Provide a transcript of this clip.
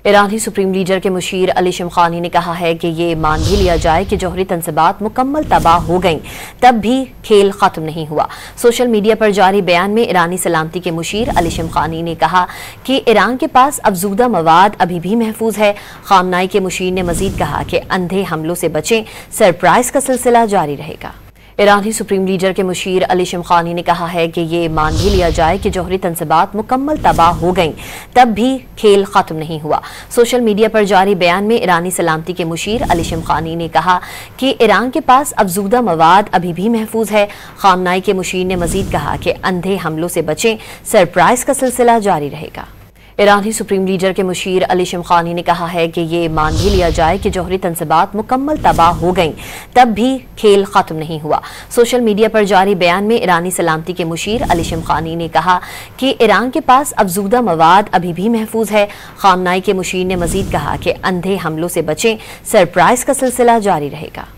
ईरानी supreme leader के Musheer Ali Shamkhani ने कहा है कि ये मान भी लिया जाए कि जौहरी तंसीबात मुकम्मल तबाह हो गईं, तब भी खेल खत्म नहीं हुआ। सोशल मीडिया पर जारी बयान में ईरानी सलामती के मुशीर अली शमखानी ने कहा कि ईरान के पास अफजूदा मवाद अभी भी महफूज है। खामनाई के मुशीर ने मजीद कहा कि अंधे हमलों से बचें, सरप्राइज का सिलसिला जारी रहेगा। ईरानी सुप्रीम लीडर के मुशीर अली शमखानी ने कहा है कि ये मान भी लिया जाए कि जौहरी तंसीबात मुकम्मल तबाह हो गईं, तब भी खेल खत्म नहीं हुआ। सोशल मीडिया पर जारी बयान में ईरानी सलामती के मुशीर अली शमखानी ने कहा कि ईरान के पास अफजूदा मवाद अभी भी महफूज है। खामनाई के मुशीर ने मजीद कहा कि अंधे हमलों से बचें, सरप्राइज का सिलसिला जारी रहेगा। ईरानी सुप्रीम लीडर के मुशीर अली शमखानी ने कहा है कि ये मान भी लिया जाए कि जौहरी तंसीबात मुकम्मल तबाह हो गईं, तब भी खेल खत्म नहीं हुआ। सोशल मीडिया पर जारी बयान में ईरानी सलामती के मुशीर अली शमखानी ने कहा कि ईरान के पास अफजूदा मवाद अभी भी महफूज है। खामनाई के मुशीर ने मजीद कहा कि अंधे हमलों से बचें, सरप्राइज का सिलसिला जारी रहेगा।